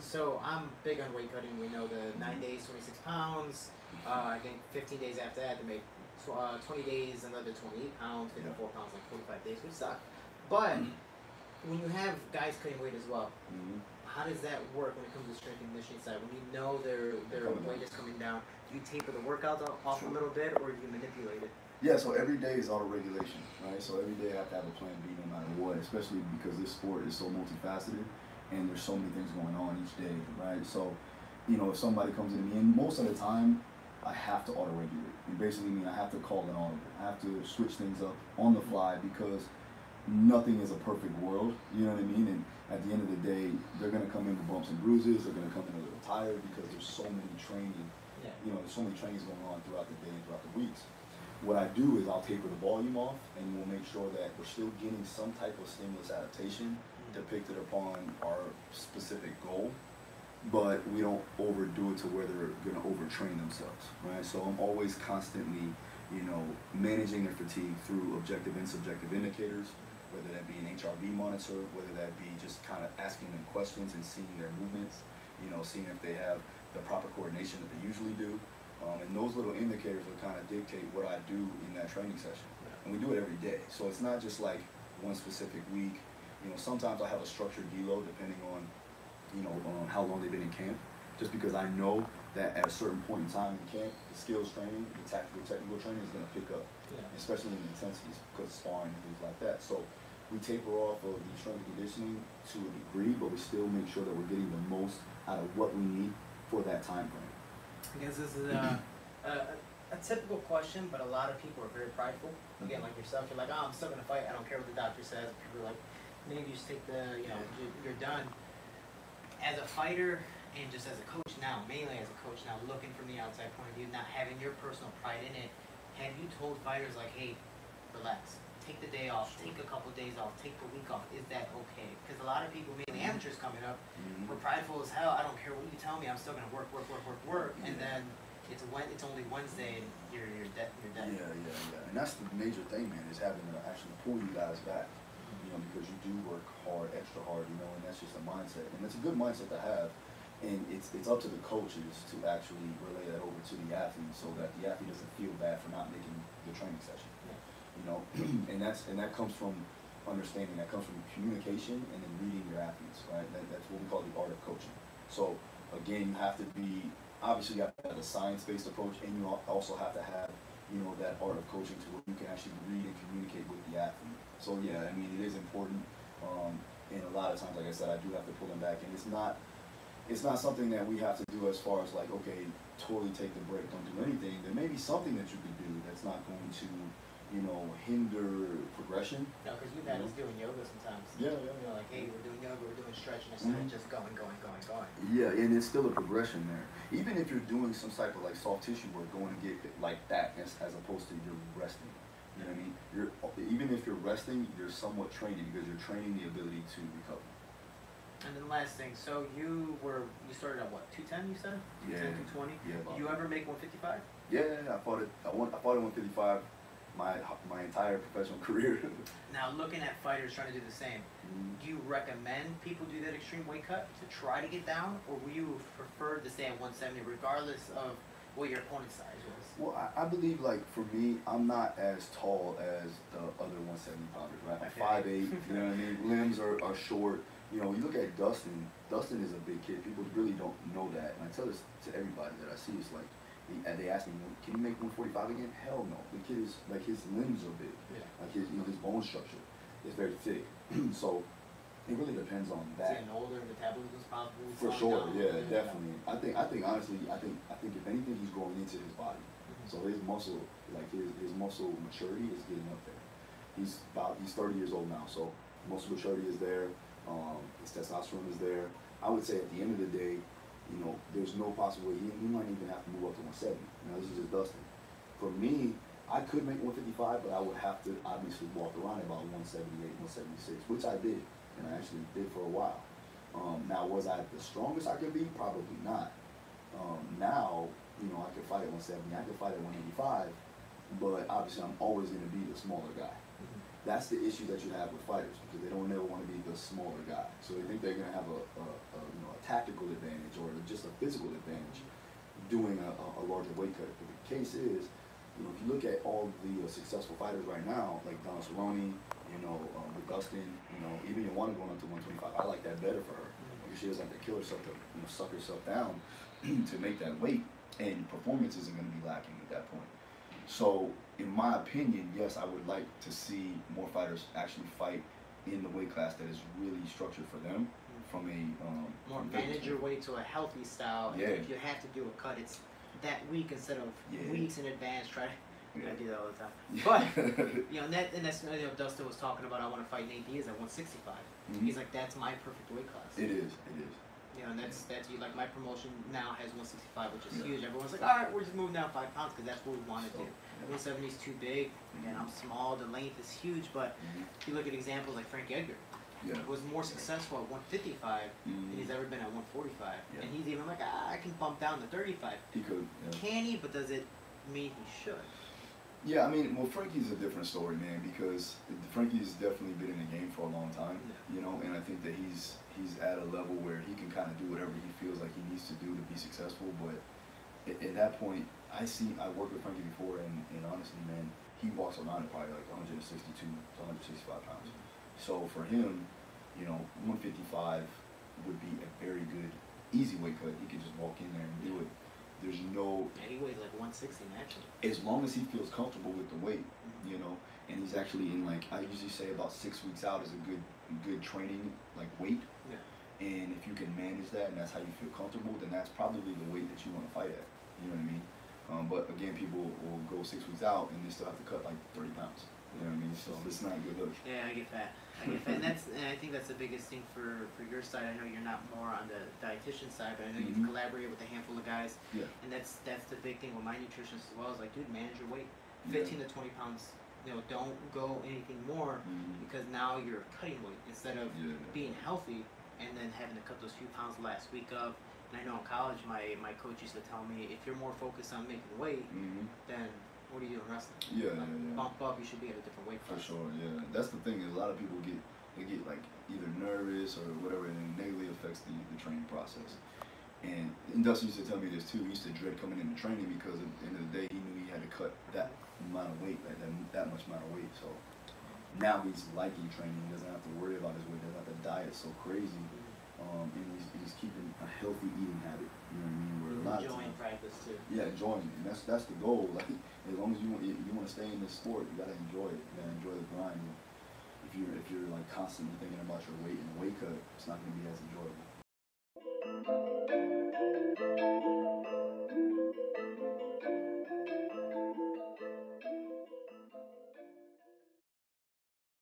So I'm big on weight cutting. We know the 9 days, 26 pounds. I think 15 days after that to make 20 days, another 28 pounds, 54 pounds, like 45 days, which suck. But when you have guys cutting weight as well, how does that work when it comes to strength and conditioning side? When you know their weight is coming down, do you taper the workouts off a little bit, or do you manipulate it? Yeah, so every day is auto regulation, right? So every day I have to have a plan B no matter what, especially because this sport is so multifaceted and there's so many things going on each day, right? So, if somebody comes into me, and most of the time I have to auto regulate. It basically means I have to call an audible. I have to switch things up on the fly because nothing is a perfect world, you know what I mean? And at the end of the day, they're gonna come in with bumps and bruises, they're gonna come in a little tired because there's so many training, there's so many trainings going on throughout the day and throughout the weeks. What I do is I'll taper the volume off and we'll make sure that we're still getting some type of stimulus adaptation depicted upon our specific goal, but we don't overdo it to where they're gonna overtrain themselves, right? So I'm always constantly, managing their fatigue through objective and subjective indicators, whether that be an HRV monitor, whether that be just kind of asking them questions and seeing their movements, seeing if they have the proper coordination that they usually do. And those little indicators will kind of dictate what I do in that training session. And we do it every day. So it's not just like one specific week. Sometimes I have a structured deload depending on, how long they've been in camp. Just because I know that at a certain point in time in camp, the skills training, the technical training is going to pick up, especially in the intensities because of sparring and things like that. So we taper off of the strength and conditioning to a degree, but we still make sure that we're getting the most out of what we need for that time frame. I guess this is a typical question, but a lot of people are very prideful. Again, like yourself, you're like, oh, I'm still going to fight. I don't care what the doctor says. People are like, maybe you just take you're done. As a fighter and just as a coach now, mainly as a coach now, looking from the outside point of view, not having your personal pride in it, have you told fighters like, hey, relax, take the day off, take a couple of days off, take the week off? Is that okay? Because a lot of people, mainly amateurs coming up, we're prideful as hell. I don't care what you tell me. I'm still gonna work, and then it's only Wednesday and you're dead. Yeah. And that's the major thing, man, is having to actually pull you guys back. Because you do work hard, extra hard, and that's just a mindset. And it's a good mindset to have. And it's up to the coaches to actually relay that over to the athlete so that the athlete doesn't feel bad for not making the training session. And that comes from understanding, that comes from communication and then reading your athletes, right? That's what we call the art of coaching. So again, you have to be, obviously you have to have a science-based approach, and you also have to have, that art of coaching to where you can actually read and communicate with the athlete. So yeah, I mean, it is important. And a lot of times, like I said, I do have to pull them back, and it's not something that we have to do as far as like, okay, totally take the break, don't do anything. There may be something that you could do that's not going to, hinder progression. No, because we've had us doing yoga sometimes. Yeah. Like, hey, we're doing yoga, we're doing stretching, instead of just going. Yeah, and it's still a progression there. Even if you're doing some type of like soft tissue work, going to get like that as opposed to you're resting. You know what I mean? Even if you're resting, you're somewhat training because you're training the ability to recover. And then last thing, so you started at what, 210 you said? Yeah. 220? Yeah. Did you ever make 155? Yeah, I fought at 155 my entire professional career. Now, looking at fighters trying to do the same, do you recommend people do that extreme weight cut to try to get down, or would you prefer to stay at 170 regardless of what your opponent's size was? Well, I believe, like, for me, I'm not as tall as the other 170 pounders, right? I'm 5'8", you know what I mean? Limbs are short. You look at Dustin is a big kid. People really don't know that. And I tell this to everybody that I see. It's like, they ask me, can you make 145 again? Hell no. The kid is, like, his limbs are big. Yeah. Like, his bone structure is very thick. So it really depends on that. Is he an older metabolism probably? For sure, yeah, definitely. I think honestly, I think if anything, he's growing into his body. So his muscle, like his muscle maturity is getting up there. He's 30 years old now, so muscle maturity is there. His testosterone is there. I would say at the end of the day, there's no possible way he might even have to move up to 170. This is just Dustin. For me, I could make 155, but I would have to obviously walk around at about 178, 176, which I did, and I actually did for a while. Now, was I the strongest I could be? Probably not. Now, I could fight at 170, I could fight at 185, but obviously I'm always going to be the smaller guy. That's the issue that you have with fighters, because they don't ever want to be the smaller guy. So they think they're going to have a tactical advantage or just a physical advantage doing a larger weight cut. But the case is, you know, if you look at all the successful fighters right now, like Donna Cerrone, you know, with Dustin, you know, even Joanna going up to 125, I like that better for her because she doesn't have to kill herself to, you know, suck herself down to make that weight, and performance isn't going to be lacking at that point. So, in my opinion, yes, I would like to see more fighters actually fight in the weight class that is really structured for them. From a more manage your way to a healthy style. And Yeah. if you have to do a cut, it's that week instead of weeks in advance. I do that all the time. But you know, and that's you know, Dustin was talking about. I want to fight Nate Diaz at 165. He's like, that's my perfect weight class. It is. You know, and that's you like my promotion now has 165, which is huge. Everyone's like, all right, we're just moving down 5 pounds because that's what we want to do. 170 is too big, and I'm small. The length is huge, but if you look at examples like Frank Edgar. Was more successful at 155 than he's ever been at 145. And he's even like, I can bump down to 35. He could. Can he? But does it mean he should? Yeah, I mean, well, Frankie's a different story, man, because Frankie's definitely been in the game for a long time, you know, and I think that he's at a level where he can kind of do whatever he feels like he needs to do to be successful. But at that point, I worked with Frankie before, and honestly, man, he walks around at probably like 162 to 165 pounds. So for him, you know, 155 would be a very good, easy weight cut. He could just walk in there and do it. There's no... And he weighs like 160 naturally. As long as he feels comfortable with the weight, you know, and he's actually in like, I usually say about 6 weeks out is a good training, like weight. And if you can manage that and that's how you feel comfortable, then that's probably the weight that you want to fight at. You know what I mean? But again, people will go 6 weeks out and they still have to cut like 30 pounds. You know what I mean? So it's not a good look. Yeah, I get that. And I think that's the biggest thing for your side. I know you're not more on the dietitian side, but I know you've collaborated with a handful of guys. And that's the big thing with my nutritionist as well. Is like, dude, manage your weight. 15 to 20 pounds. You know, don't go anything more because now you're cutting weight instead of being healthy and then having to cut those few pounds last week up. And I know in college, my coach used to tell me, if you're more focused on making weight, then what are you doing wrestling? Bump up, you should be at a different weight class. For sure, yeah. That's the thing is a lot of people get like either nervous or whatever, and it negatively affects the training process. And Dustin used to tell me this too. He used to dread coming into training because at the end of the day, he knew he had to cut that amount of weight, like that much amount of weight. So now he's liking training. He doesn't have to worry about his weight. Doesn't have to diet so crazy. And he's keeping a healthy eating habit. You know what I mean? Where a lot enjoying of practice too. Yeah, enjoying it. And that's the goal. Like as long as you want to stay in this sport, you gotta enjoy it. You gotta enjoy the grind. If you're like constantly thinking about your weight and weight cut, it's not gonna be as enjoyable.